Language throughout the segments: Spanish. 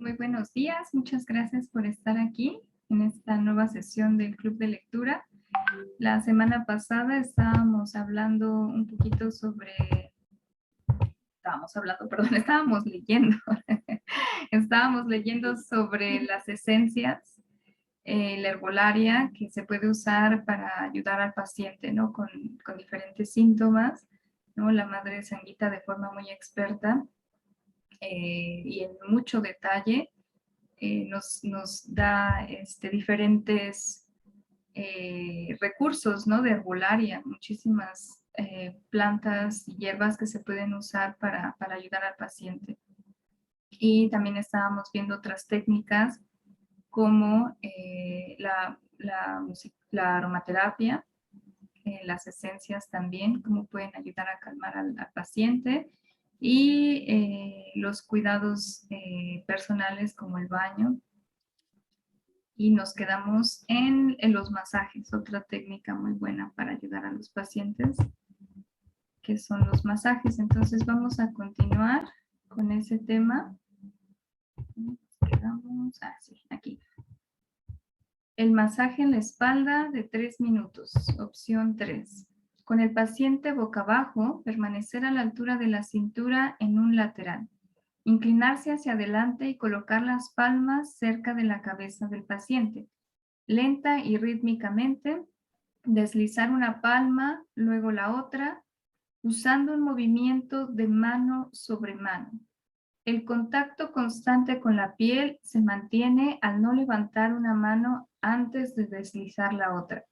Muy buenos días, muchas gracias por estar aquí en esta nueva sesión del Club de Lectura. La semana pasada estábamos hablando un poquito sobre, estábamos leyendo, estábamos leyendo sobre las esencias, la herbolaria que se puede usar para ayudar al paciente, ¿no? Con diferentes síntomas, ¿no? La madre Sanguita de forma muy experta y en mucho detalle nos da diferentes recursos, ¿no? De herbolaria, muchísimas plantas y hierbas que se pueden usar para ayudar al paciente. Y también estábamos viendo otras técnicas como la aromaterapia, las esencias también, cómo pueden ayudar a calmar al paciente, y los cuidados personales como el baño. Y nos quedamos en los masajes, otra técnica muy buena para ayudar a los pacientes, que son los masajes. Entonces vamos a continuar con ese tema. Nos quedamos, sí, aquí. El masaje en la espalda de 3 minutos, opción 3. Con el paciente boca abajo, permanecer a la altura de la cintura en un lateral. Inclinarse hacia adelante y colocar las palmas cerca de la cabeza del paciente. Lenta y rítmicamente, deslizar una palma, luego la otra, usando un movimiento de mano sobre mano. El contacto constante con la piel se mantiene al no levantar una mano antes de deslizar la otra.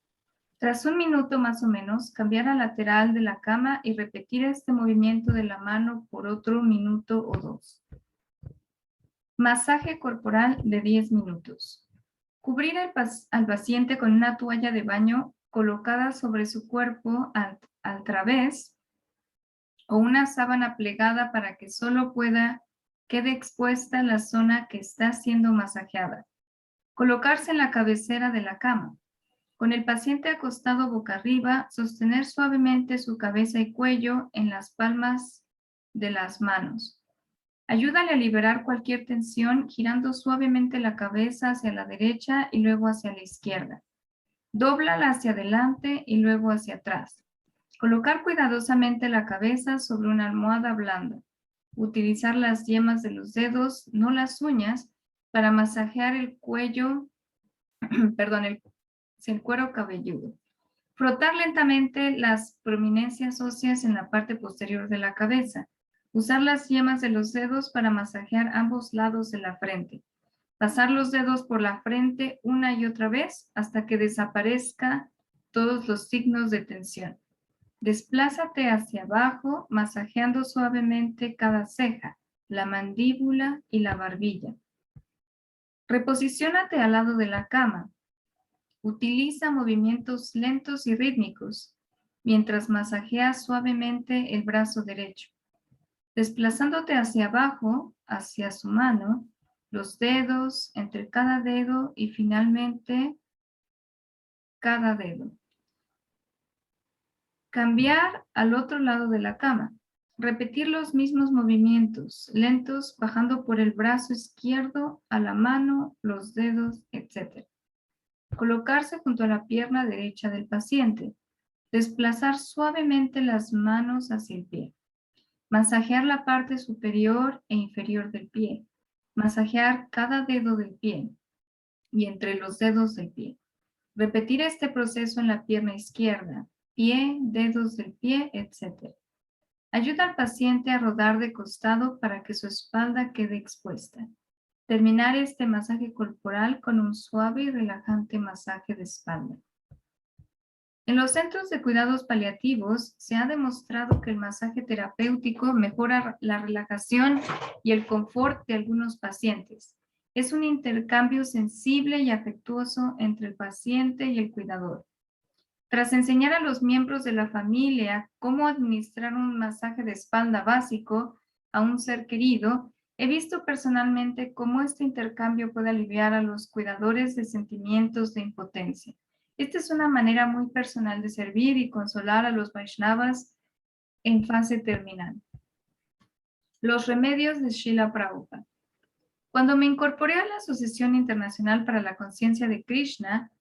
Tras 1 minuto más o menos, cambiar al lateral de la cama y repetir este movimiento de la mano por otro minuto o 2. Masaje corporal de 10 minutos. Cubrir al paciente con una toalla de baño colocada sobre su cuerpo al través o una sábana plegada para que solo quede expuesta la zona que está siendo masajeada. Colocarse en la cabecera de la cama. Con el paciente acostado boca arriba, sostener suavemente su cabeza y cuello en las palmas de las manos. Ayúdale a liberar cualquier tensión girando suavemente la cabeza hacia la derecha y luego hacia la izquierda. Dóblala hacia adelante y luego hacia atrás. Colocar cuidadosamente la cabeza sobre una almohada blanda. Utilizar las yemas de los dedos, no las uñas, para masajear el cuello, el cuero cabelludo. Frotar lentamente las prominencias óseas en la parte posterior de la cabeza. Usar las yemas de los dedos para masajear ambos lados de la frente. Pasar los dedos por la frente una y otra vez hasta que desaparezcan todos los signos de tensión. Desplázate hacia abajo, masajeando suavemente cada ceja, la mandíbula y la barbilla. Reposiciónate al lado de la cama. Utiliza movimientos lentos y rítmicos mientras masajeas suavemente el brazo derecho. Desplazándote hacia abajo, hacia su mano, los dedos, entre cada dedo y finalmente cada dedo. Cambiar al otro lado de la cama. Repetir los mismos movimientos, lentos, bajando por el brazo izquierdo a la mano, los dedos, etc. Colocarse junto a la pierna derecha del paciente. Desplazar suavemente las manos hacia el pie. Masajear la parte superior e inferior del pie. Masajear cada dedo del pie y entre los dedos del pie. Repetir este proceso en la pierna izquierda, pie, dedos del pie, etc. Ayuda al paciente a rodar de costado para que su espalda quede expuesta. Terminar este masaje corporal con un suave y relajante masaje de espalda. En los centros de cuidados paliativos se ha demostrado que el masaje terapéutico mejora la relajación y el confort de algunos pacientes. Es un intercambio sensible y afectuoso entre el paciente y el cuidador. Tras enseñar a los miembros de la familia cómo administrar un masaje de espalda básico a un ser querido, he visto personalmente cómo este intercambio puede aliviar a los cuidadores de sentimientos de impotencia. Esta es una manera muy personal de servir y consolar a los Vaishnavas en fase terminal. Los remedios de Srila Prabhupada. Cuando me incorporé a la Asociación Internacional para la Conciencia de Krishna,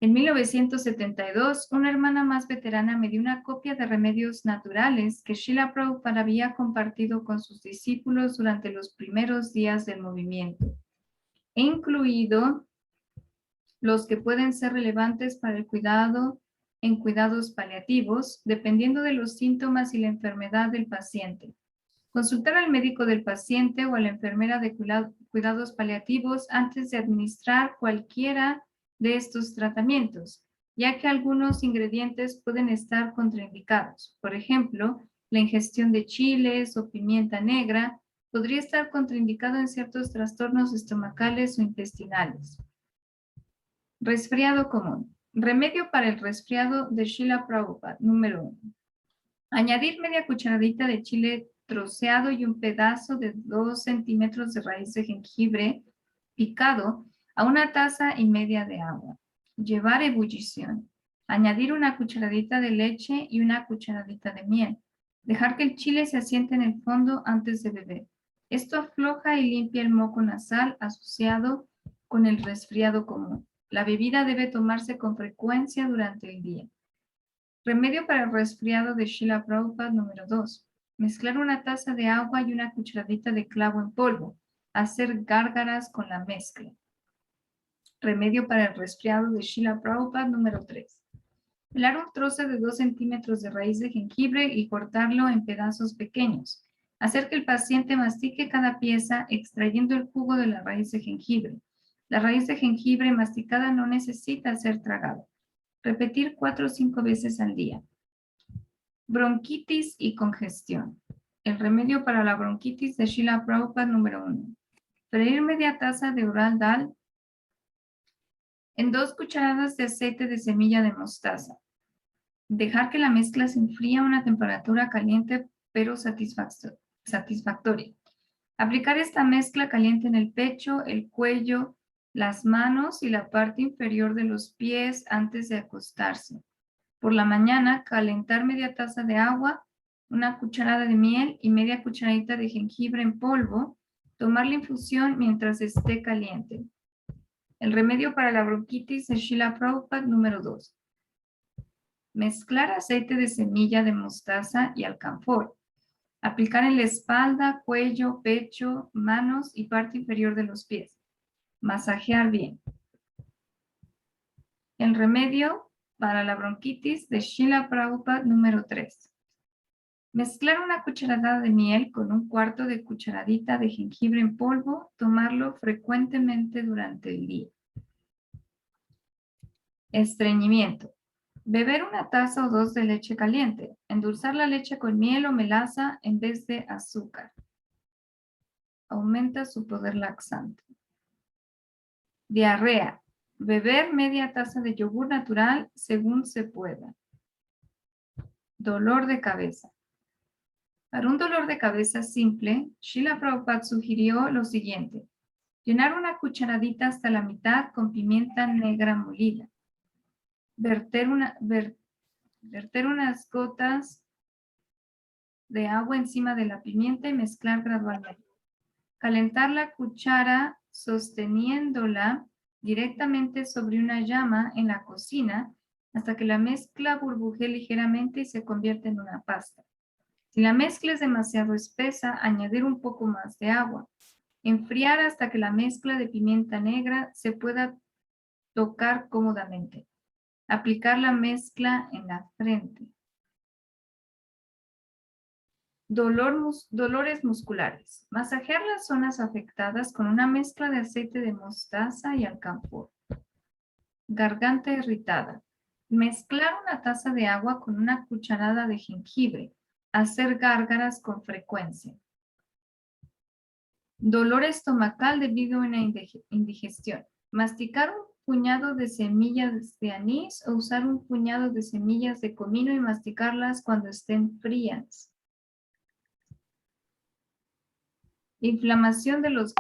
en 1972, una hermana más veterana me dio una copia de remedios naturales que Srila Prabhupada había compartido con sus discípulos durante los primeros días del movimiento, incluido los que pueden ser relevantes para el cuidado en cuidados paliativos, dependiendo de los síntomas y la enfermedad del paciente. Consultar al médico del paciente o a la enfermera de cuidados paliativos antes de administrar cualquiera de estos tratamientos, ya que algunos ingredientes pueden estar contraindicados. Por ejemplo, la ingestión de chiles o pimienta negra podría estar contraindicado en ciertos trastornos estomacales o intestinales. Resfriado común. Remedio para el resfriado de Srila Prabhupada, número 1. Añadir media cucharadita de chile troceado y un pedazo de 2 centímetros de raíz de jengibre picado a una taza y media de agua. Llevar ebullición. Añadir una cucharadita de leche y una cucharadita de miel. Dejar que el chile se asiente en el fondo antes de beber. Esto afloja y limpia el moco nasal asociado con el resfriado común. La bebida debe tomarse con frecuencia durante el día. Remedio para el resfriado de Srila Prabhupada número 2. Mezclar una taza de agua y una cucharadita de clavo en polvo. Hacer gárgaras con la mezcla. Remedio para el resfriado de Srila Prabhupada número 3. Pelar un trozo de 2 centímetros de raíz de jengibre y cortarlo en pedazos pequeños. Hacer que el paciente mastique cada pieza extrayendo el jugo de la raíz de jengibre. La raíz de jengibre masticada no necesita ser tragada. Repetir 4 o 5 veces al día. Bronquitis y congestión. El remedio para la bronquitis de Srila Prabhupada número 1. Freír media taza de Ural Dal en 2 cucharadas de aceite de semilla de mostaza. Dejar que la mezcla se enfríe a una temperatura caliente pero satisfactoria. Aplicar esta mezcla caliente en el pecho, el cuello, las manos y la parte inferior de los pies antes de acostarse. Por la mañana, calentar media taza de agua, una cucharada de miel y media cucharadita de jengibre en polvo. Tomar la infusión mientras esté caliente. El remedio para la bronquitis de Srila Prabhupada número 2. Mezclar aceite de semilla de mostaza y alcanfor. Aplicar en la espalda, cuello, pecho, manos y parte inferior de los pies. Masajear bien. El remedio para la bronquitis de Srila Prabhupada número 3. Mezclar una cucharada de miel con un cuarto de cucharadita de jengibre en polvo. Tomarlo frecuentemente durante el día. Estreñimiento. Beber una taza o 2 de leche caliente. Endulzar la leche con miel o melaza en vez de azúcar. Aumenta su poder laxante. Diarrea. Beber media taza de yogur natural según se pueda. Dolor de cabeza. Para un dolor de cabeza simple, Srila Prabhupada sugirió lo siguiente. Llenar una cucharadita hasta la mitad con pimienta negra molida. Verter unas gotas de agua encima de la pimienta y mezclar gradualmente. Calentar la cuchara sosteniéndola directamente sobre una llama en la cocina hasta que la mezcla burbujee ligeramente y se convierta en una pasta. Si la mezcla es demasiado espesa, añadir un poco más de agua. Enfriar hasta que la mezcla de pimienta negra se pueda tocar cómodamente. Aplicar la mezcla en la frente. Dolores musculares. Masajear las zonas afectadas con una mezcla de aceite de mostaza y alcanfor. Garganta irritada. Mezclar una taza de agua con una cucharada de jengibre. Hacer gárgaras con frecuencia. Dolor estomacal debido a una indigestión. Masticar un puñado de semillas de anís o usar un puñado de semillas de comino y masticarlas cuando estén frías. Inflamación de los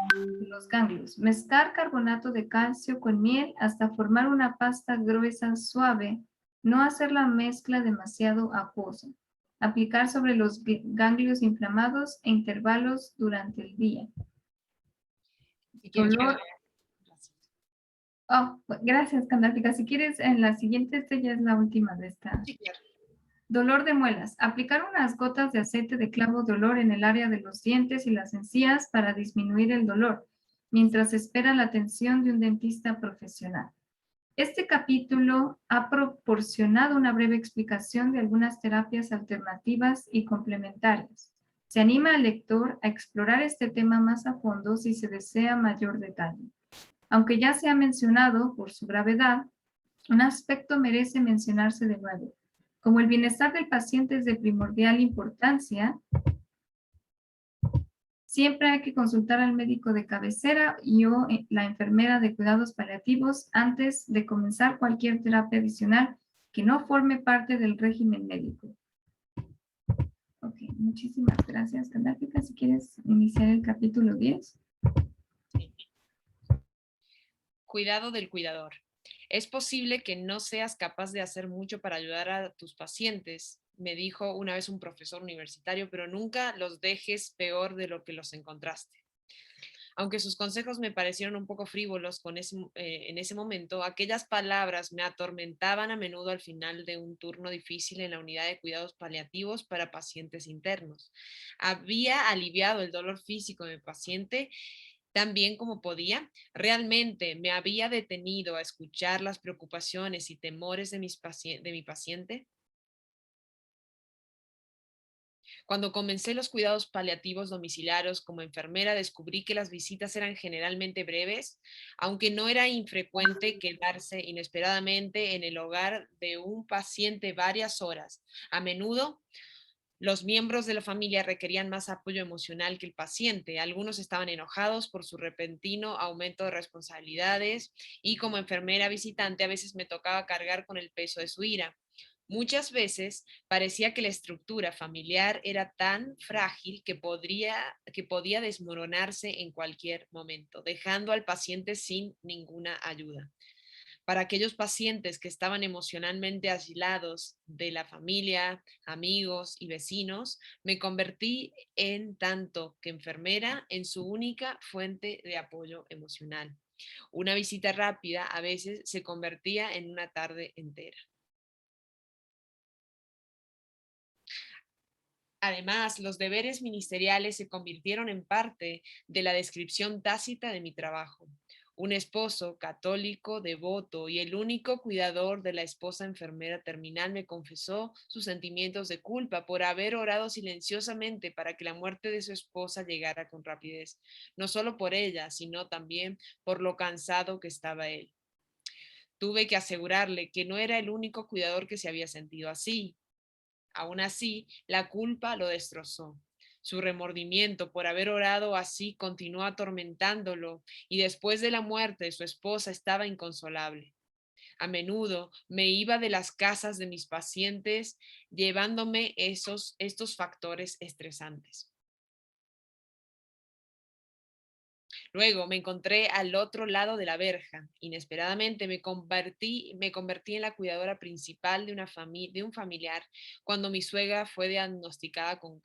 ganglios. Mezclar carbonato de calcio con miel hasta formar una pasta gruesa suave. No hacer la mezcla demasiado acuosa. Aplicar sobre los ganglios inflamados en intervalos durante el día. Si quieres, Dolor. Oh, gracias, Candáfica. Si quieres, en la siguiente, esta ya es la última de esta. Sí, claro. Dolor de muelas. Aplicar unas gotas de aceite de clavo de olor en el área de los dientes y las encías para disminuir el dolor, mientras espera la atención de un dentista profesional. Este capítulo ha proporcionado una breve explicación de algunas terapias alternativas y complementarias. Se anima al lector a explorar este tema más a fondo si se desea mayor detalle. Aunque ya se ha mencionado por su gravedad, un aspecto merece mencionarse de nuevo. Como el bienestar del paciente es de primordial importancia, siempre hay que consultar al médico de cabecera y o la enfermera de cuidados paliativos antes de comenzar cualquier terapia adicional que no forme parte del régimen médico. Ok, muchísimas gracias, Candáfica. Si quieres iniciar el capítulo 10. Sí. Cuidado del cuidador. Es posible que no seas capaz de hacer mucho para ayudar a tus pacientes, me dijo una vez un profesor universitario, pero nunca los dejes peor de lo que los encontraste. Aunque sus consejos me parecieron un poco frívolos en ese momento, aquellas palabras me atormentaban a menudo al final de un turno difícil en la unidad de cuidados paliativos para pacientes internos. Había aliviado el dolor físico de mi paciente tan bien como podía. Realmente me había detenido a escuchar las preocupaciones y temores de mi paciente. Cuando comencé los cuidados paliativos domiciliarios como enfermera, descubrí que las visitas eran generalmente breves, aunque no era infrecuente quedarse inesperadamente en el hogar de un paciente varias horas. A menudo, los miembros de la familia requerían más apoyo emocional que el paciente. Algunos estaban enojados por su repentino aumento de responsabilidades y como enfermera visitante a veces me tocaba cargar con el peso de su ira. Muchas veces parecía que la estructura familiar era tan frágil que podía desmoronarse en cualquier momento, dejando al paciente sin ninguna ayuda. Para aquellos pacientes que estaban emocionalmente aislados de la familia, amigos y vecinos, me convertí en tanto que enfermera en su única fuente de apoyo emocional. Una visita rápida a veces se convertía en una tarde entera. Además, los deberes ministeriales se convirtieron en parte de la descripción tácita de mi trabajo. Un esposo católico, devoto y el único cuidador de la esposa enfermera terminal me confesó sus sentimientos de culpa por haber orado silenciosamente para que la muerte de su esposa llegara con rapidez, no solo por ella, sino también por lo cansado que estaba él. Tuve que asegurarle que no era el único cuidador que se había sentido así. Aún así, la culpa lo destrozó. Su remordimiento por haber orado así continuó atormentándolo y después de la muerte de su esposa estaba inconsolable. A menudo me iba de las casas de mis pacientes llevándome estos factores estresantes. Luego me encontré al otro lado de la verja. Inesperadamente me convertí en la cuidadora principal de un familiar cuando mi suegra fue diagnosticada con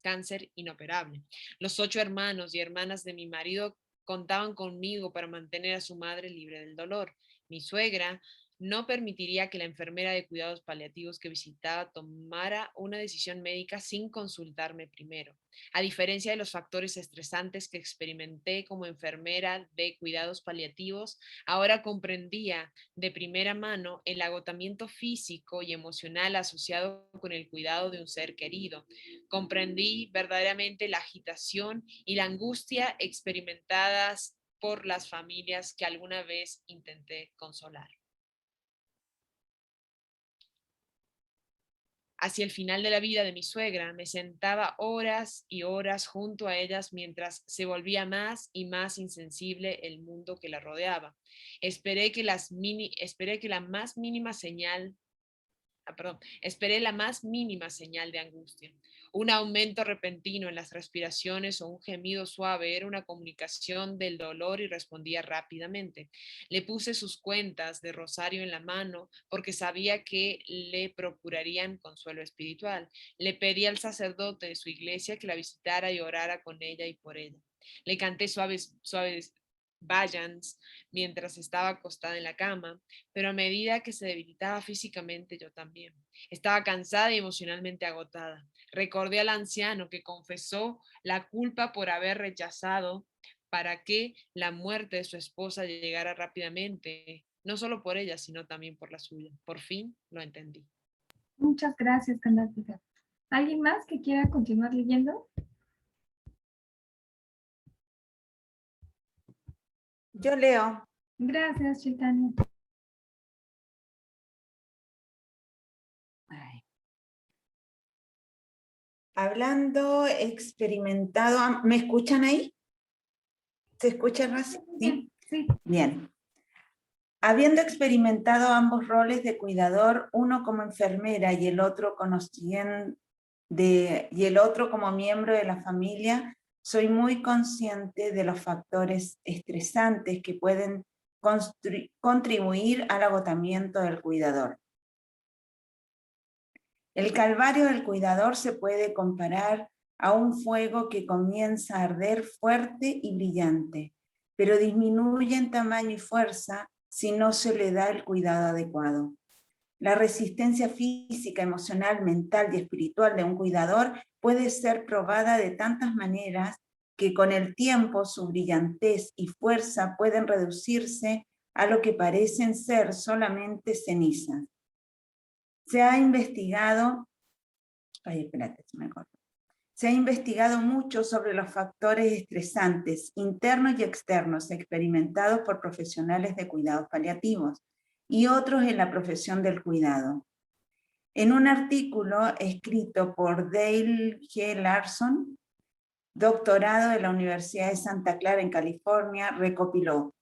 cáncer inoperable. Los 8 hermanos y hermanas de mi marido contaban conmigo para mantener a su madre libre del dolor. Mi suegra no permitiría que la enfermera de cuidados paliativos que visitaba tomara una decisión médica sin consultarme primero. A diferencia de los factores estresantes que experimenté como enfermera de cuidados paliativos, ahora comprendía de primera mano el agotamiento físico y emocional asociado con el cuidado de un ser querido. Comprendí verdaderamente la agitación y la angustia experimentadas por las familias que alguna vez intenté consolar. Hacia el final de la vida de mi suegra, me sentaba horas y horas junto a ellas mientras se volvía más y más insensible el mundo que la rodeaba. Esperé que la más mínima señal esperé la más mínima señal de angustia. Un aumento repentino en las respiraciones o un gemido suave era una comunicación del dolor y respondía rápidamente. Le puse sus cuentas de rosario en la mano porque sabía que le procurarían consuelo espiritual. Le pedí al sacerdote de su iglesia que la visitara y orara con ella y por ella. Le canté suaves Vayans mientras estaba acostada en la cama, pero a medida que se debilitaba físicamente yo también. Estaba cansada y emocionalmente agotada. Recordé al anciano que confesó la culpa por haber rechazado para que la muerte de su esposa llegara rápidamente, no solo por ella, sino también por la suya. Por fin lo entendí. Muchas gracias, Candártica. ¿Alguien más que quiera continuar leyendo? Yo leo. Gracias, Chaitanya. Ay. Hablando, experimentado. ¿Me escuchan ahí? ¿Se escucha, Razi? ¿Sí? Sí. Bien. Habiendo experimentado ambos roles de cuidador, uno como enfermera y el otro como miembro de la familia, soy muy consciente de los factores estresantes que pueden contribuir al agotamiento del cuidador. El calvario del cuidador se puede comparar a un fuego que comienza a arder fuerte y brillante, pero disminuye en tamaño y fuerza si no se le da el cuidado adecuado. La resistencia física, emocional, mental y espiritual de un cuidador puede ser probada de tantas maneras que con el tiempo su brillantez y fuerza pueden reducirse a lo que parecen ser solamente cenizas. Se ha investigado mucho sobre los factores estresantes internos y externos experimentados por profesionales de cuidados paliativos y otros en la profesión del cuidado. En un artículo escrito por Dale G. Larson, doctorado de la Universidad de Santa Clara en California, recopiló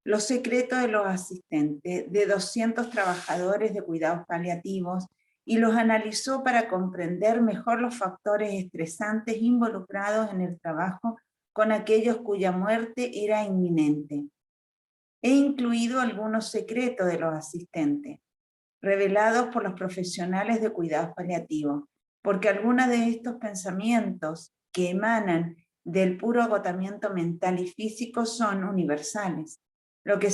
los secretos de los asistentes de 200 trabajadores de cuidados paliativos y los analizó para comprender mejor los factores estresantes involucrados en el trabajo con aquellos cuya muerte era inminente. He incluido algunos secretos de los asistentes, revelados por los profesionales de cuidados paliativos, porque algunos de estos pensamientos que emanan del puro agotamiento mental y físico son universales, lo que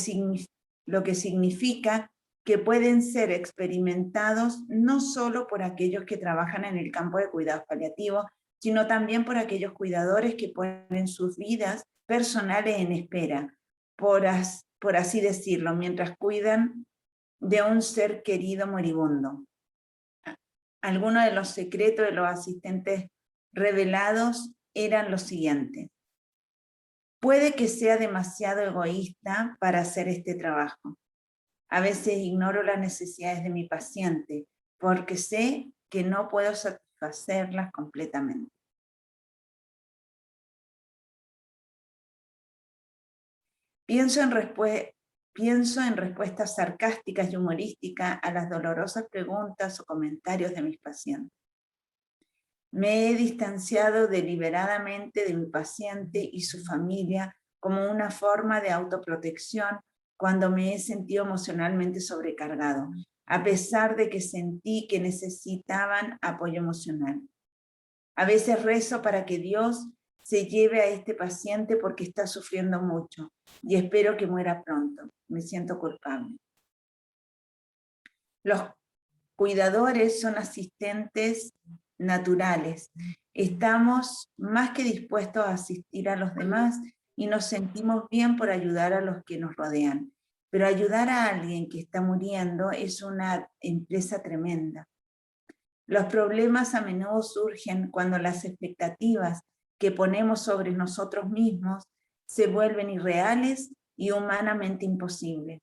significa que pueden ser experimentados no solo por aquellos que trabajan en el campo de cuidados paliativos, sino también por aquellos cuidadores que ponen sus vidas personales en espera, por así decirlo, mientras cuidan de un ser querido moribundo. Algunos de los secretos de los asistentes revelados eran los siguientes. Puede que sea demasiado egoísta para hacer este trabajo. A veces ignoro las necesidades de mi paciente porque sé que no puedo satisfacerlas completamente. Pienso en respuestas sarcásticas y humorísticas a las dolorosas preguntas o comentarios de mis pacientes. Me he distanciado deliberadamente de mi paciente y su familia como una forma de autoprotección cuando me he sentido emocionalmente sobrecargado, a pesar de que sentí que necesitaban apoyo emocional. A veces rezo para que Dios se lleve a este paciente porque está sufriendo mucho y espero que muera pronto. Me siento culpable. Los cuidadores son asistentes naturales. Estamos más que dispuestos a asistir a los demás y nos sentimos bien por ayudar a los que nos rodean. Pero ayudar a alguien que está muriendo es una empresa tremenda. Los problemas a menudo surgen cuando las expectativas que ponemos sobre nosotros mismos se vuelven irreales y humanamente imposibles.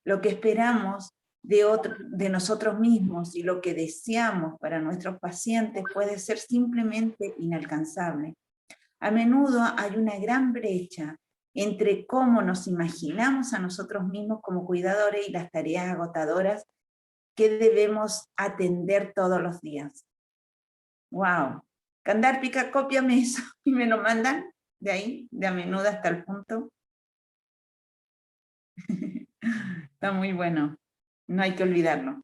Lo que esperamos de nosotros mismos y lo que deseamos para nuestros pacientes puede ser simplemente inalcanzable. A menudo hay una gran brecha entre cómo nos imaginamos a nosotros mismos como cuidadores y las tareas agotadoras que debemos atender todos los días. ¡Wow! Candárpica, cópiame eso y me lo mandan de ahí, de a menudo hasta el punto. Está muy bueno, no hay que olvidarlo.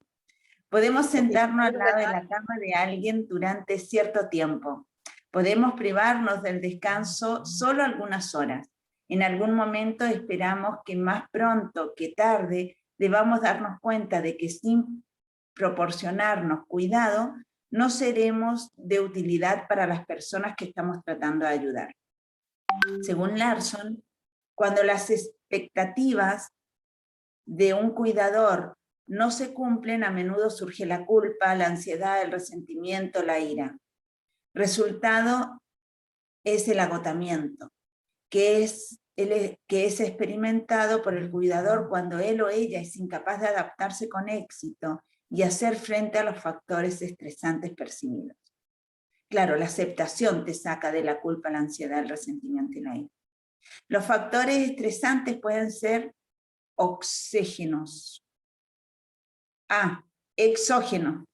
Podemos sentarnos al lado de la cama de alguien durante cierto tiempo. Podemos privarnos del descanso solo algunas horas. En algún momento esperamos que más pronto que tarde debamos darnos cuenta de que sin proporcionarnos cuidado, no seremos de utilidad para las personas que estamos tratando de ayudar. Según Larson, cuando las expectativas de un cuidador no se cumplen, a menudo surge la culpa, la ansiedad, el resentimiento, la ira. Resultado es el agotamiento, que es experimentado por el cuidador cuando él o ella es incapaz de adaptarse con éxito y hacer frente a los factores estresantes percibidos. Claro, la aceptación te saca de la culpa, la ansiedad, el resentimiento y la ira. Los factores estresantes pueden ser exógenos,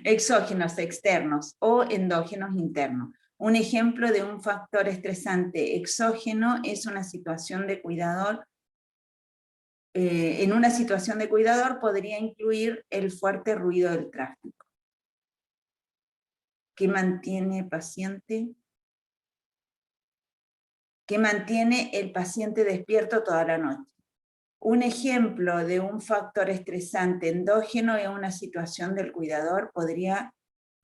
exógenos externos o endógenos internos. Un ejemplo de un factor estresante exógeno es una situación de cuidador. En una situación de cuidador podría incluir el fuerte ruido del tráfico, que mantiene el paciente despierto toda la noche. Un ejemplo de un factor estresante endógeno en una situación del cuidador podría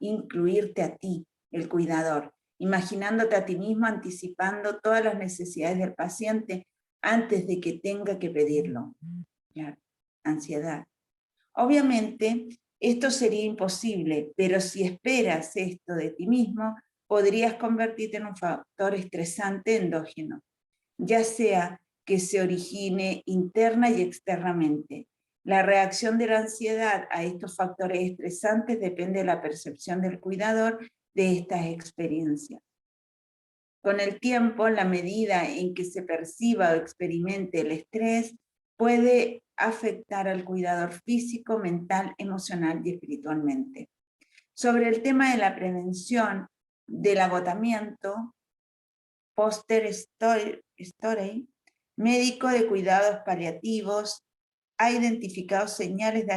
incluirte a ti, el cuidador, imaginándote a ti mismo anticipando todas las necesidades del paciente antes de que tenga que pedirlo. Ya, ansiedad. Obviamente, esto sería imposible, pero si esperas esto de ti mismo, podrías convertirte en un factor estresante endógeno, ya sea que se origine interna y externamente. La reacción de la ansiedad a estos factores estresantes depende de la percepción del cuidador de estas experiencias. Con el tiempo, la medida en que se perciba o experimente el estrés puede afectar al cuidador físico, mental, emocional y espiritualmente. Sobre el tema de la prevención del agotamiento, Foster Storey, médico de cuidados paliativos, ha identificado señales de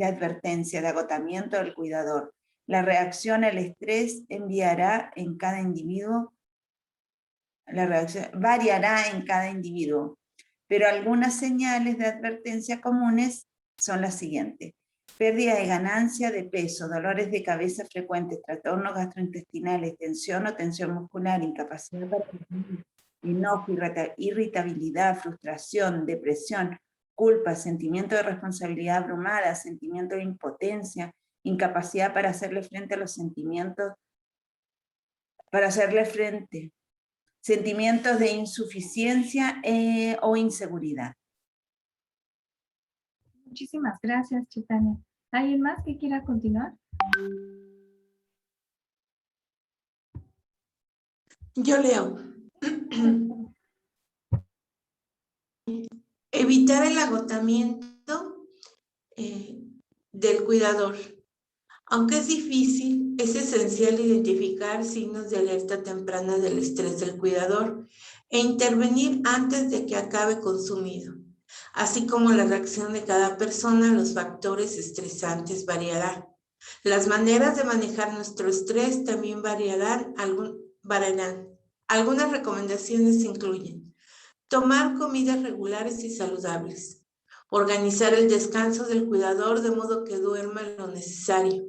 advertencia de agotamiento del cuidador. La reacción al estrés variará en cada individuo, pero algunas señales de advertencia comunes son las siguientes: pérdida de ganancia de peso, dolores de cabeza frecuentes, trastornos gastrointestinales, tensión o tensión muscular, incapacidad para dormir, enojo, irritabilidad, frustración, depresión, culpa, sentimiento de responsabilidad abrumada, sentimiento de impotencia, incapacidad para hacerle frente a los sentimientos, sentimientos de insuficiencia o inseguridad. Muchísimas gracias, Chaitanya. ¿Alguien más que quiera continuar? Yo leo. Evitar el agotamiento del cuidador. Aunque es difícil, es esencial identificar signos de alerta temprana del estrés del cuidador e intervenir antes de que acabe consumido. Así como la reacción de cada persona a los factores estresantes variará. Las maneras de manejar nuestro estrés también variarán. Algunas recomendaciones incluyen tomar comidas regulares y saludables, organizar el descanso del cuidador de modo que duerma lo necesario.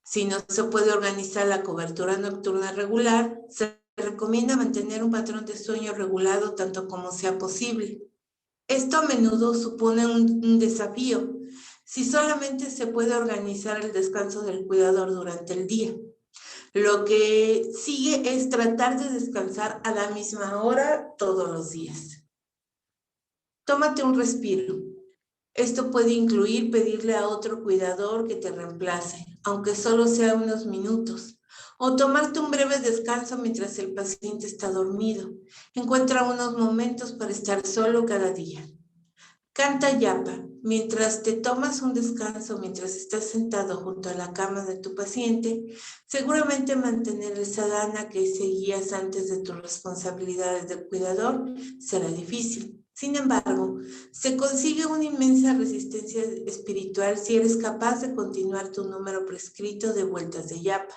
Si no se puede organizar la cobertura nocturna regular, se recomienda mantener un patrón de sueño regulado tanto como sea posible. Esto a menudo supone un desafío, si solamente se puede organizar el descanso del cuidador durante el día. Lo que sigue es tratar de descansar a la misma hora todos los días. Tómate un respiro. Esto puede incluir pedirle a otro cuidador que te reemplace, aunque solo sea unos minutos, o tomarte un breve descanso mientras el paciente está dormido. Encuentra unos momentos para estar solo cada día. Canta yapa. Mientras te tomas un descanso, mientras estás sentado junto a la cama de tu paciente, seguramente mantener el sadhana que seguías antes de tus responsabilidades de cuidador será difícil. Sin embargo, se consigue una inmensa resistencia espiritual si eres capaz de continuar tu número prescrito de vueltas de yapa.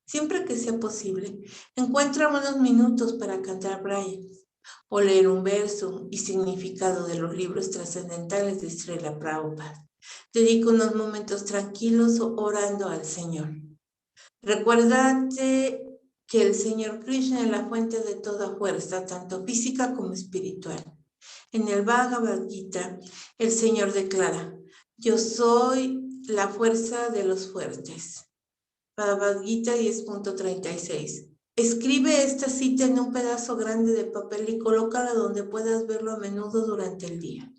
Siempre que sea posible, encuentra unos minutos para cantar Bryans. o leer un verso y significado de los libros trascendentales de Srila Prabhupada. Dedica unos momentos tranquilos orando al Señor. Recuérdate que el Señor Krishna es la fuente de toda fuerza, tanto física como espiritual. En el Bhagavad Gita, el Señor declara: yo soy la fuerza de los fuertes. Bhagavad Gita 10.36. Escribe esta cita en un pedazo grande de papel y colócala donde puedas verlo a menudo durante el día.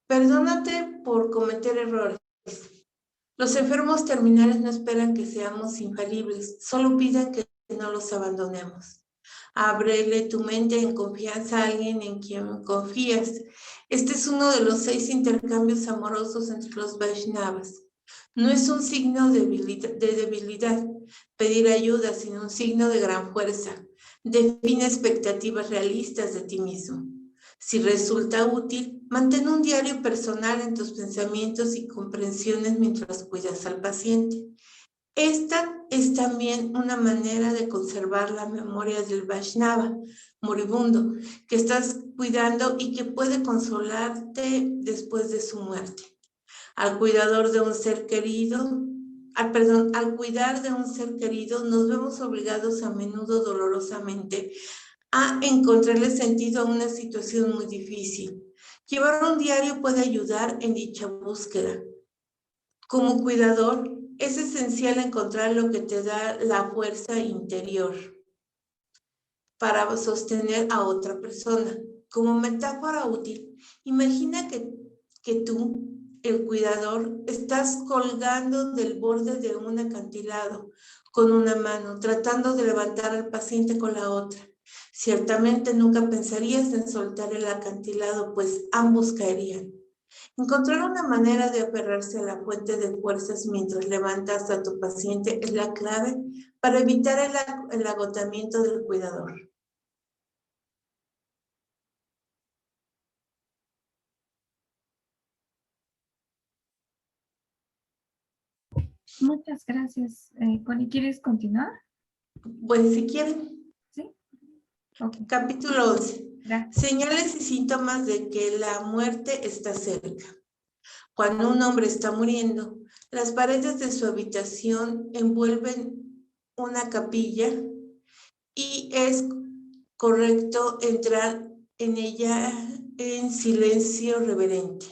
Perdónate por cometer errores. Los enfermos terminales no esperan que seamos infalibles, solo piden que no los abandonemos. Ábrele tu mente en confianza a alguien en quien confías. Este es uno de los 6 intercambios amorosos entre los Vaishnavas. No es un signo de debilidad pedir ayuda, sino un signo de gran fuerza. Define expectativas realistas de ti mismo. Si resulta útil, mantén un diario personal en tus pensamientos y comprensiones mientras cuidas al paciente. Esta es también una manera de conservar la memoria del Vaishnava moribundo que estás cuidando y que puede consolarte después de su muerte. Al cuidar de un ser querido, nos vemos obligados a menudo dolorosamente a encontrarle sentido a una situación muy difícil. Llevar un diario puede ayudar en dicha búsqueda. Como cuidador, es esencial encontrar lo que te da la fuerza interior para sostener a otra persona. Como metáfora útil, imagina que tú, el cuidador, estás colgando del borde de un acantilado con una mano, tratando de levantar al paciente con la otra. Ciertamente nunca pensarías en soltar el acantilado, pues ambos caerían. Encontrar una manera de aferrarse a la fuente de fuerzas mientras levantas a tu paciente es la clave para evitar el agotamiento del cuidador. Muchas gracias, Connie. ¿Quieres continuar? Pues si quieren. Sí. Okay. Capítulo 11. Gracias. Señales y síntomas de que la muerte está cerca. Cuando un hombre está muriendo, las paredes de su habitación envuelven una capilla y es correcto entrar en ella en silencio reverente.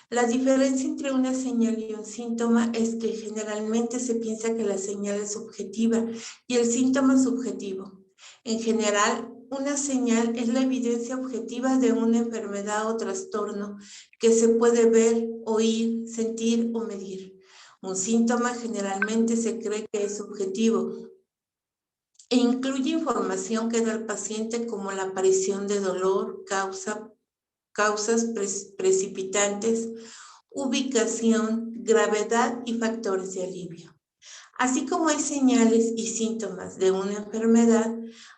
La diferencia entre una señal y un síntoma es que generalmente se piensa que la señal es objetiva y el síntoma es subjetivo. En general, una señal es la evidencia objetiva de una enfermedad o trastorno que se puede ver, oír, sentir o medir. Un síntoma generalmente se cree que es subjetivo e incluye información que da al paciente como la aparición de dolor, causas precipitantes, ubicación, gravedad y factores de alivio. Así como hay señales y síntomas de una enfermedad,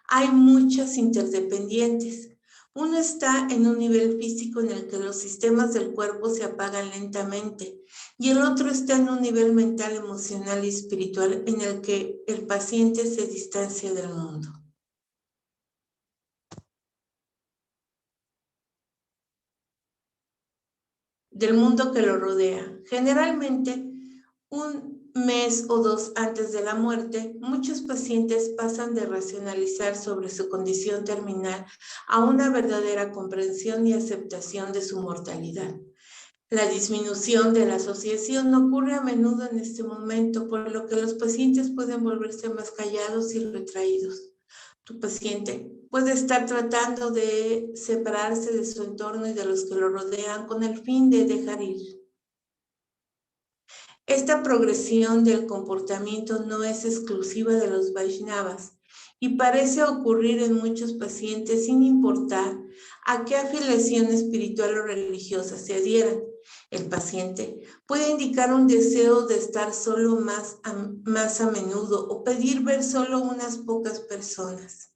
hay muchas interdependientes. Uno está en un nivel físico en el que los sistemas del cuerpo se apagan lentamente y el otro está en un nivel mental, emocional y espiritual en el que el paciente se distancia del mundo. Del mundo que lo rodea. Generalmente, un mes o 2 antes de la muerte, muchos pacientes pasan de racionalizar sobre su condición terminal a una verdadera comprensión y aceptación de su mortalidad. La disminución de la asociación ocurre a menudo en este momento, por lo que los pacientes pueden volverse más callados y retraídos. Tu paciente puede estar tratando de separarse de su entorno y de los que lo rodean con el fin de dejar ir. Esta progresión del comportamiento no es exclusiva de los Vaishnavas y parece ocurrir en muchos pacientes sin importar a qué afiliación espiritual o religiosa se adhieran. El paciente puede indicar un deseo de estar solo más a menudo o pedir ver solo unas pocas personas.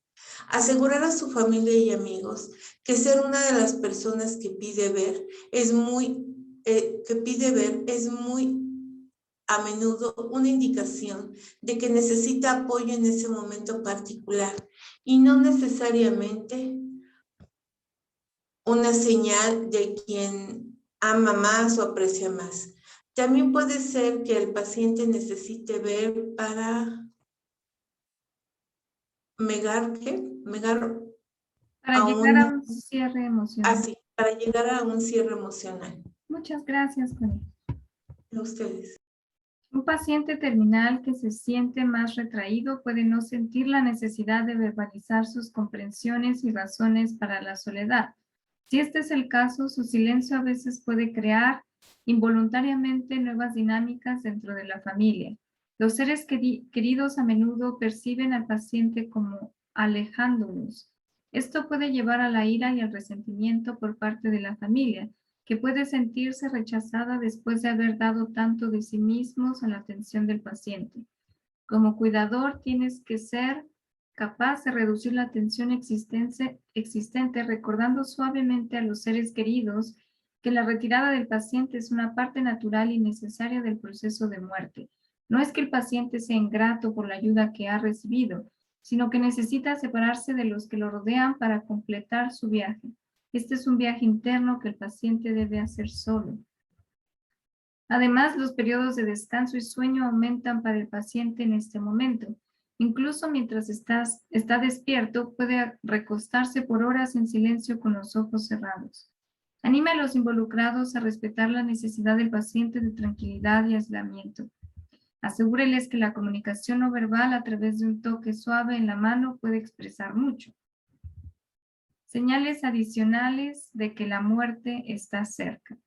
Asegurar a su familia y amigos que ser una de las personas que pide ver es muy a menudo una indicación de que necesita apoyo en ese momento particular y no necesariamente una señal de quien ama más o aprecia más. También puede ser que el paciente necesite ver para Para llegar a un cierre emocional. Así, para llegar a un cierre emocional. Muchas gracias, Connie. A ustedes. Un paciente terminal que se siente más retraído puede no sentir la necesidad de verbalizar sus comprensiones y razones para la soledad. Si este es el caso, su silencio a veces puede crear involuntariamente nuevas dinámicas dentro de la familia. Los seres queridos a menudo perciben al paciente como alejándolos. Esto puede llevar a la ira y al resentimiento por parte de la familia, que puede sentirse rechazada después de haber dado tanto de sí mismos a la atención del paciente. Como cuidador, tienes que ser capaz de reducir la tensión existente, recordando suavemente a los seres queridos que la retirada del paciente es una parte natural y necesaria del proceso de muerte. No es que el paciente sea ingrato por la ayuda que ha recibido, sino que necesita separarse de los que lo rodean para completar su viaje. Este es un viaje interno que el paciente debe hacer solo. Además, los periodos de descanso y sueño aumentan para el paciente en este momento. Incluso mientras está despierto, puede recostarse por horas en silencio con los ojos cerrados. Anime a los involucrados a respetar la necesidad del paciente de tranquilidad y aislamiento. Asegúreles que la comunicación no verbal a través de un toque suave en la mano puede expresar mucho. Señales adicionales de que la muerte está cerca.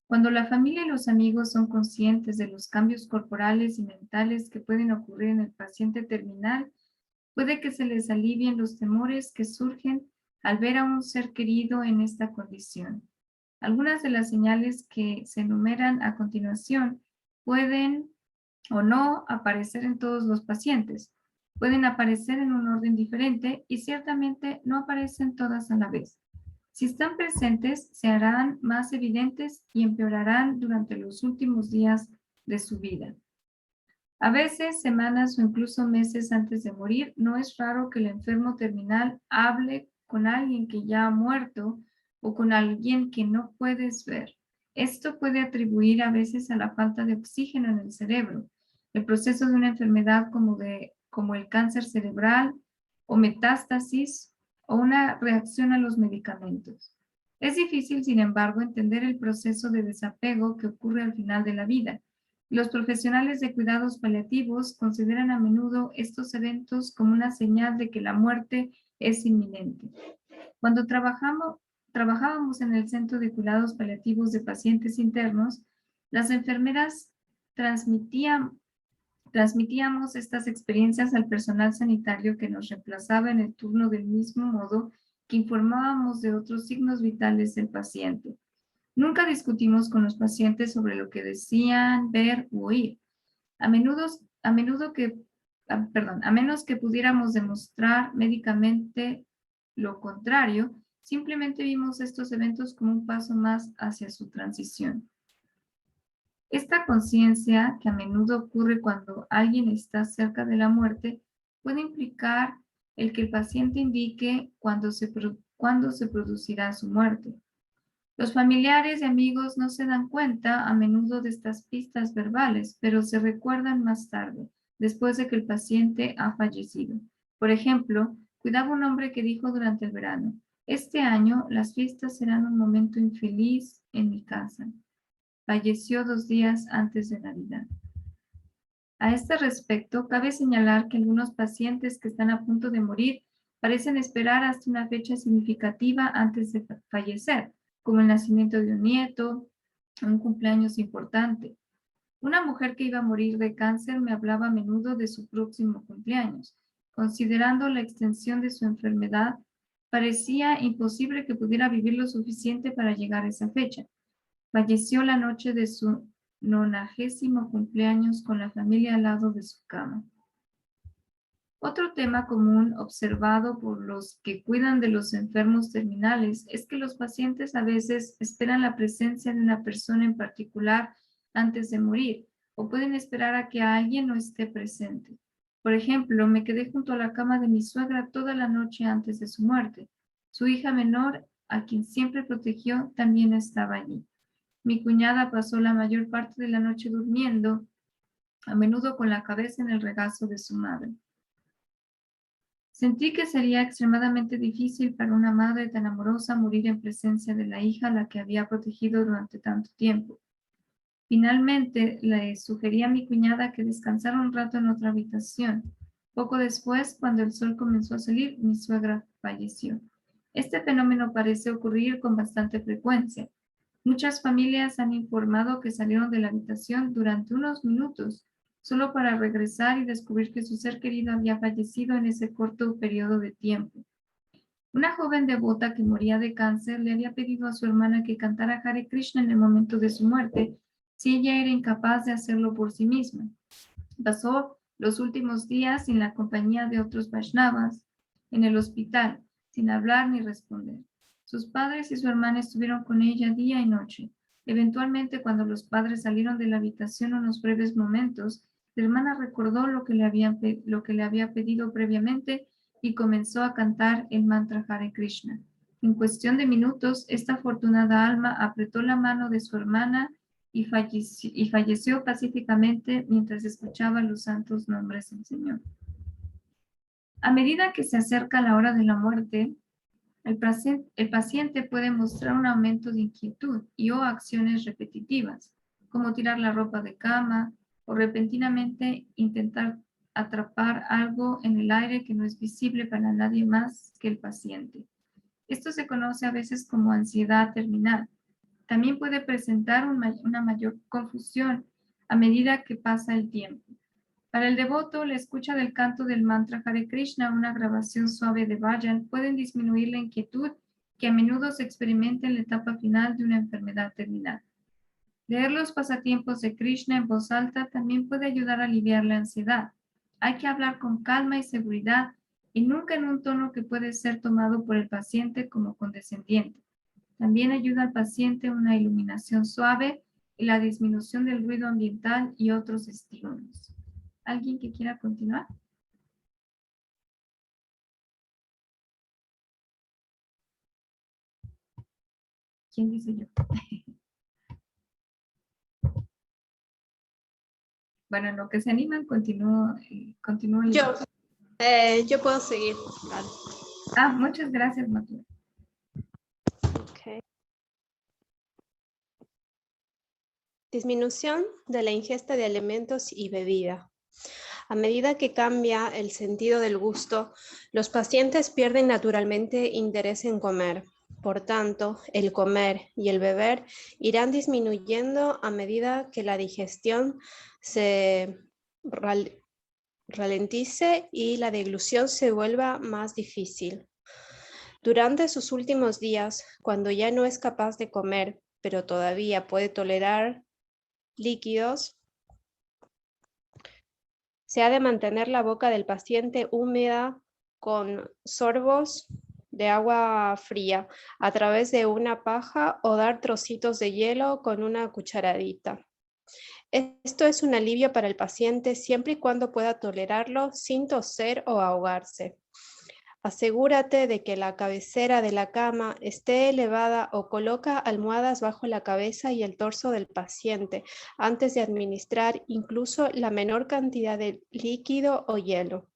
Cuando la familia y los amigos son conscientes de los cambios corporales y mentales que pueden ocurrir en el paciente terminal, puede que se les alivien los temores que surgen al ver a un ser querido en esta condición. Algunas de las señales que se enumeran a continuación pueden o no aparecer en todos los pacientes. Pueden aparecer en un orden diferente y ciertamente no aparecen todas a la vez. Si están presentes, se harán más evidentes y empeorarán durante los últimos días de su vida. A veces, semanas o incluso meses antes de morir, no es raro que el enfermo terminal hable con alguien que ya ha muerto o con alguien que no puedes ver. Esto puede atribuir a veces a la falta de oxígeno en el cerebro, el proceso de una enfermedad como el cáncer cerebral o metástasis o una reacción a los medicamentos. Es difícil, sin embargo, entender el proceso de desapego que ocurre al final de la vida. Los profesionales de cuidados paliativos consideran a menudo estos eventos como una señal de que la muerte es inminente. Cuando trabajábamos en el Centro de Cuidados Paliativos de Pacientes Internos, las enfermeras transmitíamos estas experiencias al personal sanitario que nos reemplazaba en el turno del mismo modo que informábamos de otros signos vitales del paciente. Nunca discutimos con los pacientes sobre lo que decían, ver u oír. A menos que pudiéramos demostrar médicamente lo contrario, simplemente vimos estos eventos como un paso más hacia su transición. Esta conciencia, que a menudo ocurre cuando alguien está cerca de la muerte, puede implicar el que el paciente indique cuándo se producirá su muerte. Los familiares y amigos no se dan cuenta a menudo de estas pistas verbales, pero se recuerdan más tarde, después de que el paciente ha fallecido. Por ejemplo, cuidaba un hombre que dijo durante el verano: "Este año las fiestas serán un momento infeliz en mi casa". Falleció 2 días antes de Navidad. A este respecto, cabe señalar que algunos pacientes que están a punto de morir parecen esperar hasta una fecha significativa antes de fallecer, como el nacimiento de un nieto, un cumpleaños importante. Una mujer que iba a morir de cáncer me hablaba a menudo de su próximo cumpleaños. Considerando la extensión de su enfermedad, parecía imposible que pudiera vivir lo suficiente para llegar a esa fecha. Falleció la noche de su 90º cumpleaños con la familia al lado de su cama. Otro tema común observado por los que cuidan de los enfermos terminales es que los pacientes a veces esperan la presencia de una persona en particular antes de morir, o pueden esperar a que alguien no esté presente. Por ejemplo, me quedé junto a la cama de mi suegra toda la noche antes de su muerte. Su hija menor, a quien siempre protegió, también estaba allí. Mi cuñada pasó la mayor parte de la noche durmiendo, a menudo con la cabeza en el regazo de su madre. Sentí que sería extremadamente difícil para una madre tan amorosa morir en presencia de la hija a la que había protegido durante tanto tiempo. Finalmente, le sugerí a mi cuñada que descansara un rato en otra habitación. Poco después, cuando el sol comenzó a salir, mi suegra falleció. Este fenómeno parece ocurrir con bastante frecuencia. Muchas familias han informado que salieron de la habitación durante unos minutos, solo para regresar y descubrir que su ser querido había fallecido en ese corto periodo de tiempo. Una joven devota que moría de cáncer le había pedido a su hermana que cantara Hare Krishna en el momento de su muerte, si ella era incapaz de hacerlo por sí misma. Pasó los últimos días sin la compañía de otros Vaishnavas en el hospital, sin hablar ni responder. Sus padres y su hermana estuvieron con ella día y noche. Eventualmente, cuando los padres salieron de la habitación unos breves momentos, la hermana recordó lo que le había pedido previamente y comenzó a cantar el mantra Hare Krishna. En cuestión de minutos, esta afortunada alma apretó la mano de su hermana y falleció pacíficamente mientras escuchaba los santos nombres del Señor. A medida que se acerca la hora de la muerte, el paciente puede mostrar un aumento de inquietud o acciones repetitivas, como tirar la ropa de cama o repentinamente intentar atrapar algo en el aire que no es visible para nadie más que el paciente. Esto se conoce a veces como ansiedad terminal. También puede presentar una mayor confusión a medida que pasa el tiempo. Para el devoto, la escucha del canto del mantra Hare Krishna, una grabación suave de Bhajan, pueden disminuir la inquietud que a menudo se experimenta en la etapa final de una enfermedad terminal. Leer los pasatiempos de Krishna en voz alta también puede ayudar a aliviar la ansiedad. Hay que hablar con calma y seguridad y nunca en un tono que puede ser tomado por el paciente como condescendiente. También ayuda al paciente una iluminación suave y la disminución del ruido ambiental y otros estímulos. ¿Alguien que quiera continuar? ¿Quién dice yo? Bueno, en lo que se animan, continúo. Yo puedo seguir. Vale. Muchas gracias, Matura. Okay. Disminución de la ingesta de alimentos y bebida. A medida que cambia el sentido del gusto, los pacientes pierden naturalmente interés en comer. Por tanto, el comer y el beber irán disminuyendo a medida que la digestión se ralentice y la deglución se vuelva más difícil. Durante sus últimos días, cuando ya no es capaz de comer, pero todavía puede tolerar líquidos, se ha de mantener la boca del paciente húmeda con sorbos de agua fría a través de una paja o dar trocitos de hielo con una cucharadita. Esto es un alivio para el paciente siempre y cuando pueda tolerarlo sin toser o ahogarse. Asegúrate de que la cabecera de la cama esté elevada o coloca almohadas bajo la cabeza y el torso del paciente antes de administrar incluso la menor cantidad de líquido o hielo.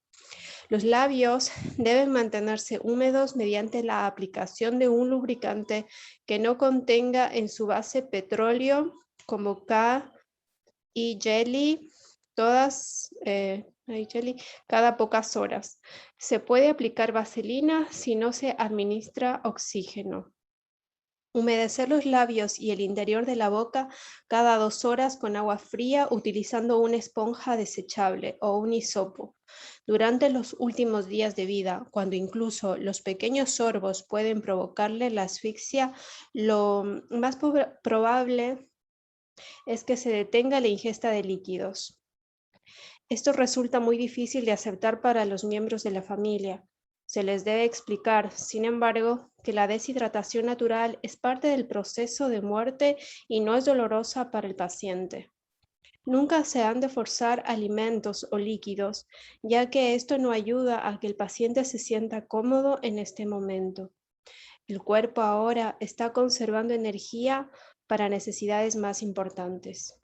Los labios deben mantenerse húmedos mediante la aplicación de un lubricante que no contenga en su base petróleo como K y jelly, cada pocas horas. Se puede aplicar vaselina si no se administra oxígeno. Humedecer los labios y el interior de la boca cada 2 horas con agua fría utilizando una esponja desechable o un hisopo. Durante los últimos días de vida, cuando incluso los pequeños sorbos pueden provocarle la asfixia, lo más probable es que se detenga la ingesta de líquidos. Esto resulta muy difícil de aceptar para los miembros de la familia. Se les debe explicar, sin embargo, que la deshidratación natural es parte del proceso de muerte y no es dolorosa para el paciente. Nunca se han de forzar alimentos o líquidos, ya que esto no ayuda a que el paciente se sienta cómodo en este momento. El cuerpo ahora está conservando energía para necesidades más importantes.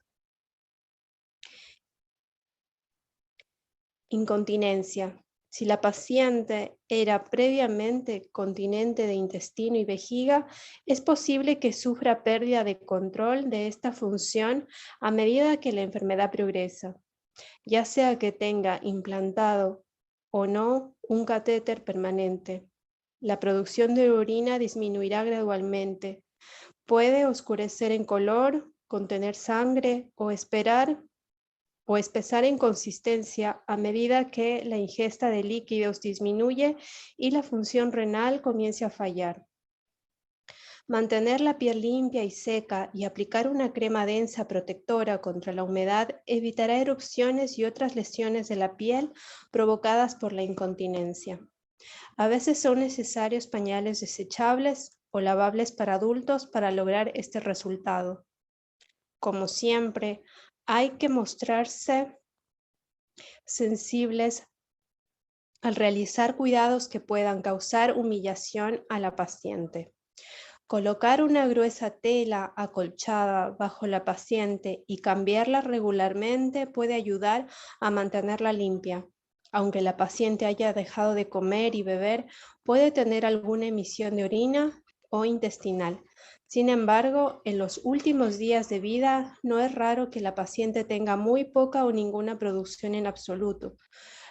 Incontinencia. Si la paciente era previamente continente de intestino y vejiga, es posible que sufra pérdida de control de esta función a medida que la enfermedad progresa, ya sea que tenga implantado o no un catéter permanente. La producción de orina disminuirá gradualmente. Puede oscurecer en color, contener sangre o espesar en consistencia a medida que la ingesta de líquidos disminuye y la función renal comience a fallar. Mantener la piel limpia y seca y aplicar una crema densa protectora contra la humedad evitará erupciones y otras lesiones de la piel provocadas por la incontinencia. A veces son necesarios pañales desechables o lavables para adultos para lograr este resultado. Como siempre, hay que mostrarse sensibles al realizar cuidados que puedan causar humillación a la paciente. Colocar una gruesa tela acolchada bajo la paciente y cambiarla regularmente puede ayudar a mantenerla limpia. Aunque la paciente haya dejado de comer y beber, puede tener alguna emisión de orina o intestinal. Sin embargo, en los últimos días de vida, no es raro que la paciente tenga muy poca o ninguna producción en absoluto.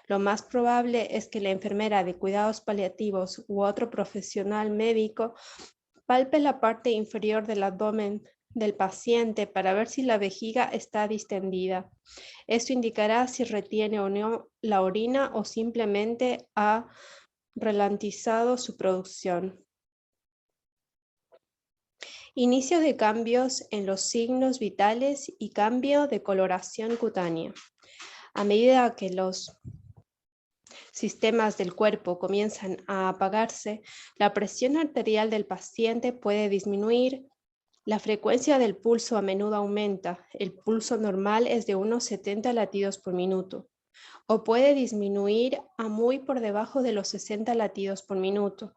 Lo más probable es que la enfermera de cuidados paliativos u otro profesional médico palpe la parte inferior del abdomen del paciente para ver si la vejiga está distendida. Esto indicará si retiene o no la orina o simplemente ha ralentizado su producción. Inicio de cambios en los signos vitales y cambio de coloración cutánea. A medida que los sistemas del cuerpo comienzan a apagarse, la presión arterial del paciente puede disminuir, la frecuencia del pulso a menudo aumenta, el pulso normal es de unos 70 latidos por minuto, o puede disminuir a muy por debajo de los 60 latidos por minuto.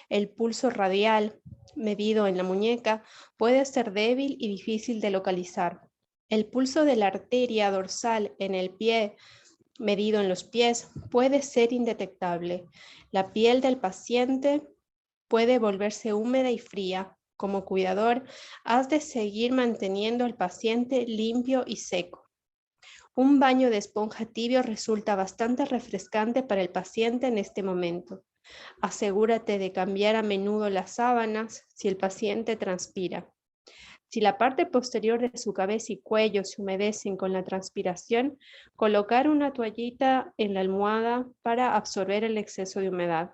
El pulso radial, medido en la muñeca, puede ser débil y difícil de localizar. El pulso de la arteria dorsal en el pie, medido en los pies, puede ser indetectable. La piel del paciente puede volverse húmeda y fría. Como cuidador, has de seguir manteniendo al paciente limpio y seco. Un baño de esponja tibio resulta bastante refrescante para el paciente en este momento. Asegúrate de cambiar a menudo las sábanas si el paciente transpira. Si la parte posterior de su cabeza y cuello se humedecen con la transpiración, colocar una toallita en la almohada para absorber el exceso de humedad.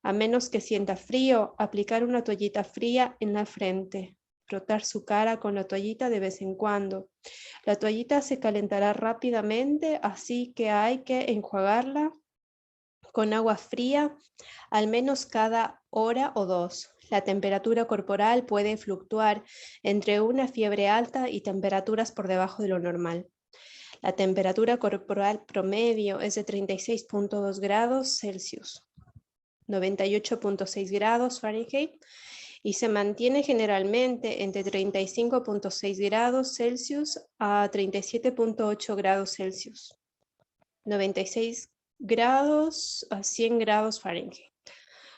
A menos que sienta frío, aplicar una toallita fría en la frente. Frotar su cara con la toallita de vez en cuando. La toallita se calentará rápidamente, así que hay que enjuagarla con agua fría al menos cada hora o dos. La temperatura corporal puede fluctuar entre una fiebre alta y temperaturas por debajo de lo normal. La temperatura corporal promedio es de 36.2 grados Celsius, 98.6 grados Fahrenheit, y se mantiene generalmente entre 35.6 grados Celsius a 37.8 grados Celsius, 96 grados a 100 grados Fahrenheit.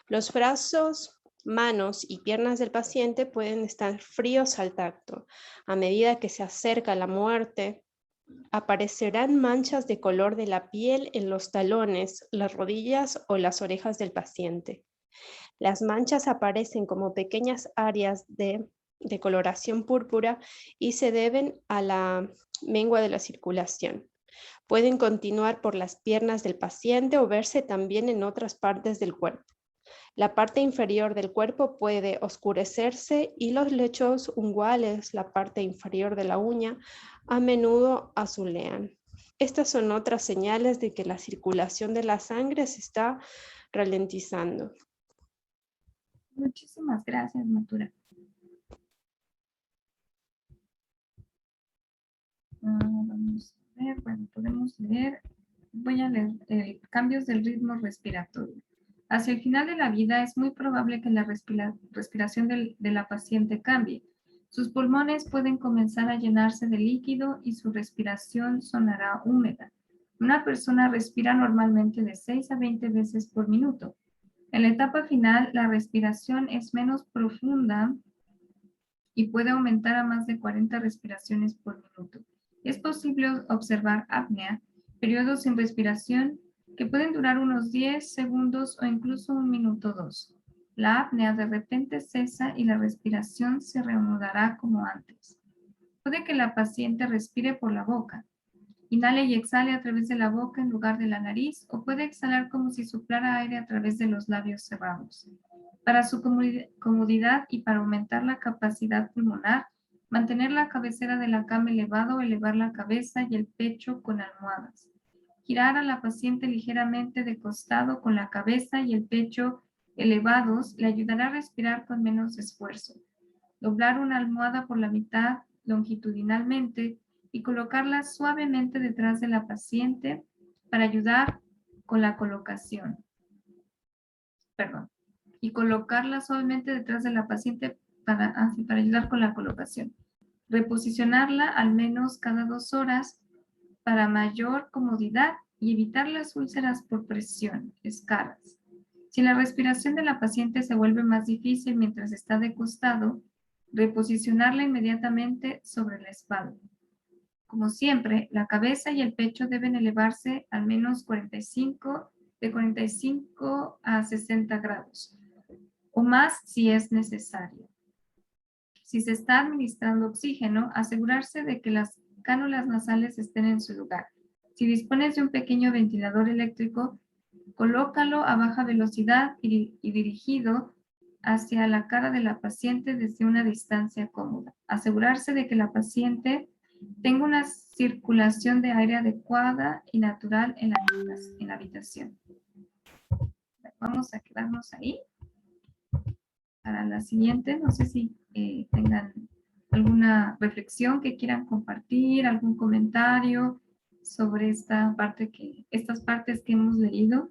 Los brazos, manos y piernas del paciente pueden estar fríos al tacto. A medida que se acerca la muerte, aparecerán manchas de color de la piel en los talones, las rodillas o las orejas del paciente. Las manchas aparecen como pequeñas áreas de coloración púrpura y se deben a la mengua de la circulación. Pueden continuar por las piernas del paciente o verse también en otras partes del cuerpo. La parte inferior del cuerpo puede oscurecerse y los lechos unguales, la parte inferior de la uña, a menudo azulean. Estas son otras señales de que la circulación de la sangre se está ralentizando. Muchísimas gracias, Matura. Vamos a ver, bueno, podemos leer. Voy a leer cambios del ritmo respiratorio. Hacia el final de la vida es muy probable que la respiración de la paciente cambie. Sus pulmones pueden comenzar a llenarse de líquido y su respiración sonará húmeda. Una persona respira normalmente de 6 a 20 veces por minuto. En la etapa final, la respiración es menos profunda y puede aumentar a más de 40 respiraciones por minuto. Es posible observar apnea, periodos sin respiración que pueden durar unos 10 segundos o incluso un minuto o dos. La apnea de repente cesa y la respiración se reanudará como antes. Puede que la paciente respire por la boca. Inhale y exhale a través de la boca en lugar de la nariz o puede exhalar como si soplara aire a través de los labios cerrados. Para su comodidad y para aumentar la capacidad pulmonar, mantener la cabecera de la cama elevado o elevar la cabeza y el pecho con almohadas. Girar a la paciente ligeramente de costado con la cabeza y el pecho elevados le ayudará a respirar con menos esfuerzo. Doblar una almohada por la mitad longitudinalmente y colocarla suavemente detrás de la paciente para ayudar con la colocación. Y colocarla suavemente detrás de la paciente para ayudar con la colocación. Reposicionarla al menos cada 2 horas para mayor comodidad y evitar las úlceras por presión, escaras. Si la respiración de la paciente se vuelve más difícil mientras está de costado, reposicionarla inmediatamente sobre la espalda. Como siempre, la cabeza y el pecho deben elevarse al menos de 45 a 60 grados, o más si es necesario. Si se está administrando oxígeno, asegurarse de que las cánulas nasales estén en su lugar. Si dispones de un pequeño ventilador eléctrico, colócalo a baja velocidad y dirigido hacia la cara de la paciente desde una distancia cómoda. Asegurarse de que la paciente tenga una circulación de aire adecuada y natural en la habitación. Vamos a quedarnos ahí. Para la siguiente, no sé si tengan alguna reflexión que quieran compartir, algún comentario sobre estas partes que hemos leído,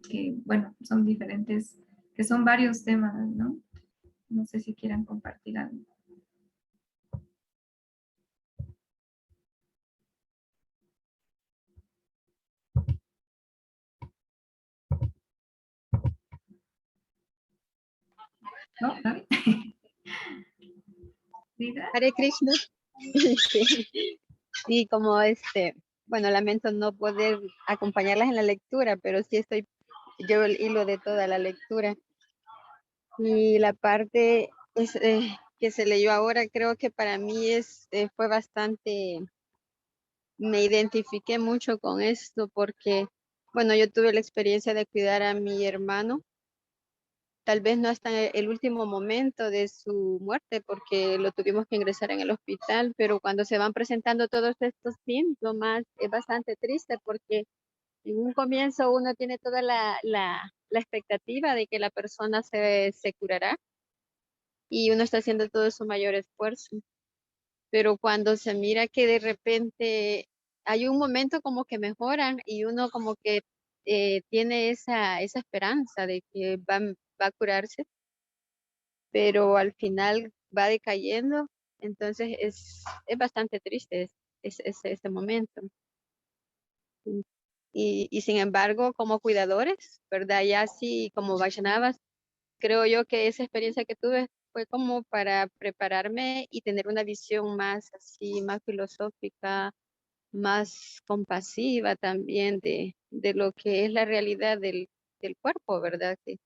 que bueno, son diferentes, que son varios temas, ¿no? No sé si quieran compartir algo. ¿No? ¿David? Hare Krishna. Sí. Y como bueno, lamento no poder acompañarlas en la lectura, pero sí llevo el hilo de toda la lectura. Y la parte que se leyó ahora, creo que para mí fue bastante, me identifiqué mucho con esto porque, bueno, yo tuve la experiencia de cuidar a mi hermano. Tal vez no hasta el último momento de su muerte, porque lo tuvimos que ingresar en el hospital, pero cuando se van presentando todos estos síntomas, es bastante triste porque en un comienzo uno tiene toda la expectativa de que la persona se curará y uno está haciendo todo su mayor esfuerzo. Pero cuando se mira que de repente hay un momento como que mejoran y uno como que tiene esa esperanza de que va a curarse, pero al final va decayendo, entonces es bastante triste ese momento. Y sin embargo, como cuidadores, ¿verdad? Ya así como Vaishnavas, creo yo que esa experiencia que tuve fue como para prepararme y tener una visión más así, más filosófica, más compasiva también de lo que es la realidad del cuerpo, ¿verdad? Que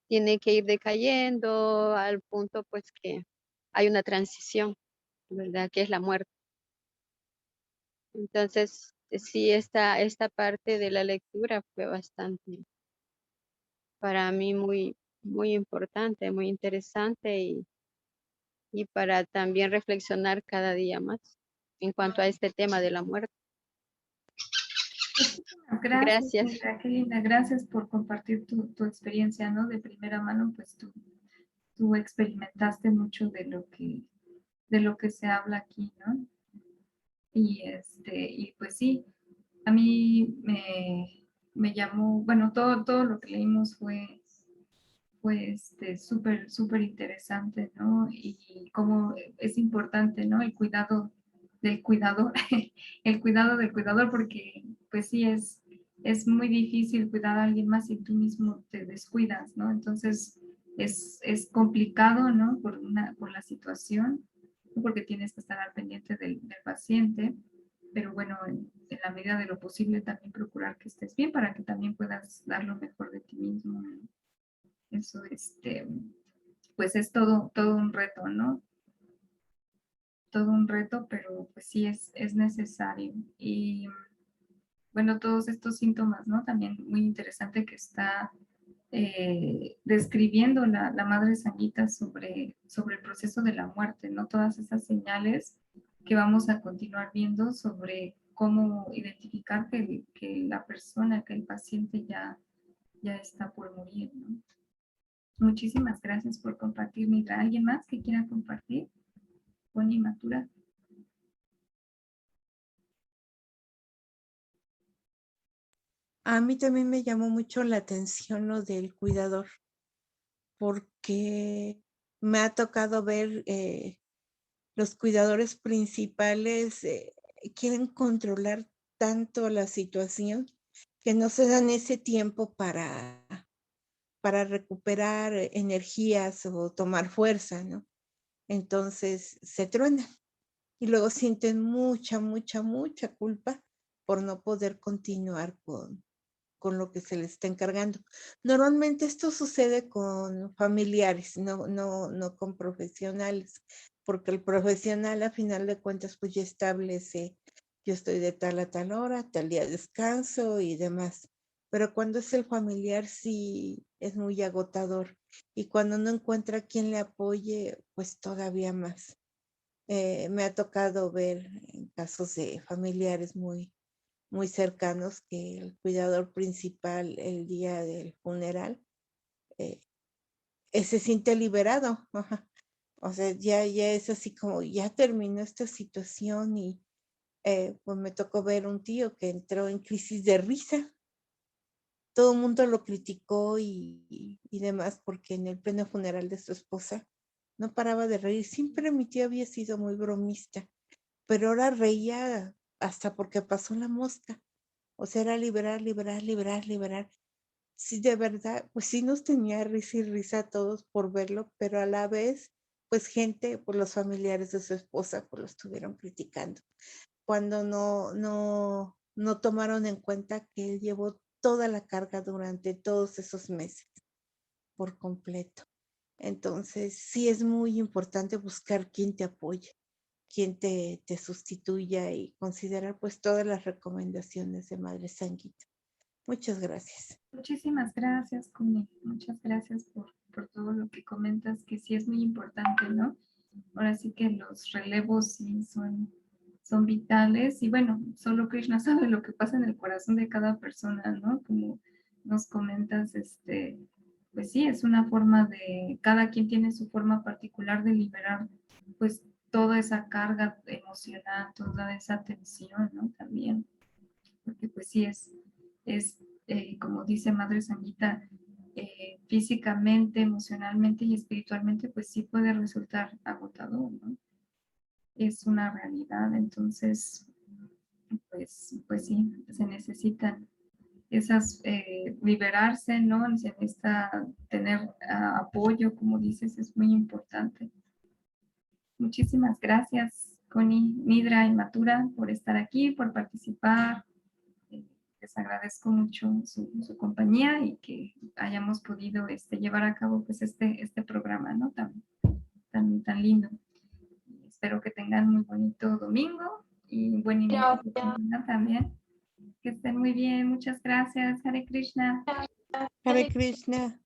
tiene que ir decayendo al punto pues que hay una transición, ¿verdad? Que es la muerte. Entonces, sí, esta parte de la lectura fue bastante, para mí muy importante, muy interesante y para también reflexionar cada día más en cuanto a este tema de la muerte. Gracias. Gracias. Qué linda. Gracias por compartir tu experiencia, ¿no? De primera mano, pues tú experimentaste mucho de lo que se habla aquí, ¿no? Y pues sí, a mí me llamó, bueno, todo lo que leímos fue súper interesante, ¿no? Y cómo es importante, ¿no? El cuidado del cuidador, el cuidado del cuidador, porque pues sí es muy difícil cuidar a alguien más si tú mismo te descuidas, ¿no? Entonces es complicado, ¿no? Por la situación, porque tienes que estar al pendiente del paciente, pero bueno, en la medida de lo posible también procurar que estés bien para que también puedas dar lo mejor de ti mismo, ¿no? Eso, pues es todo un reto, ¿no? Todo un reto, pero pues sí es necesario. Y bueno, todos estos síntomas, ¿no? También muy interesante que está describiendo la Madre Sanguita sobre el proceso de la muerte, ¿no? Todas esas señales que vamos a continuar viendo sobre cómo identificar que la persona, que el paciente ya está por morir, ¿no? Muchísimas gracias por compartir, Mitra. ¿Alguien más que quiera compartir? Connie, Matura. A mí también me llamó mucho la atención lo del cuidador, porque me ha tocado ver los cuidadores principales quieren controlar tanto la situación que no se dan ese tiempo para recuperar energías o tomar fuerza, ¿no? Entonces se truenan y luego sienten mucha culpa por no poder continuar con lo que se les está encargando. Normalmente esto sucede con familiares, no con profesionales, porque el profesional a final de cuentas pues ya establece, yo estoy de tal a tal hora, tal día descanso y demás. Pero cuando es el familiar sí es muy agotador y cuando no encuentra quien le apoye, pues todavía más. Me ha tocado ver en casos de familiares muy cercanos que el cuidador principal el día del funeral se siente liberado. Ajá. O sea, ya es así como, ya terminó esta situación y pues me tocó ver un tío que entró en crisis de risa. Todo el mundo lo criticó y demás porque en el pleno funeral de su esposa no paraba de reír. Siempre mi tío había sido muy bromista, pero ahora reía hasta porque pasó la mosca. O sea, era liberar. Sí, de verdad, pues sí nos tenía risa y risa a todos por verlo, pero a la vez, pues gente, pues los familiares de su esposa, pues lo estuvieron criticando. Cuando no tomaron en cuenta que él llevó toda la carga durante todos esos meses, por completo. Entonces, sí es muy importante buscar quién te apoye, quién te sustituya y considerar pues todas las recomendaciones de Madre Sanguita. Muchas gracias. Muchísimas gracias, Connie. Muchas gracias por todo lo que comentas, que sí es muy importante, ¿no? Ahora sí que los relevos sí son vitales y bueno, solo Krishna sabe lo que pasa en el corazón de cada persona, ¿no? Como nos comentas, pues sí, es una forma de, cada quien tiene su forma particular de liberar pues toda esa carga emocional, toda esa tensión, ¿no? También, porque pues sí es como dice Madre Sanguita, físicamente, emocionalmente y espiritualmente, pues sí puede resultar agotador, ¿no? Es una realidad, entonces, pues sí, se necesitan esas, liberarse, ¿no? Se necesita tener apoyo, como dices, es muy importante. Muchísimas gracias, Connie, Nidra y Matura, por estar aquí, por participar. Les agradezco mucho su compañía y que hayamos podido llevar a cabo pues este programa, ¿no? Tan lindo. Espero que tengan muy bonito domingo y buen inicio de semana también. Que estén muy bien. Muchas gracias. Hare Krishna. Hare Krishna.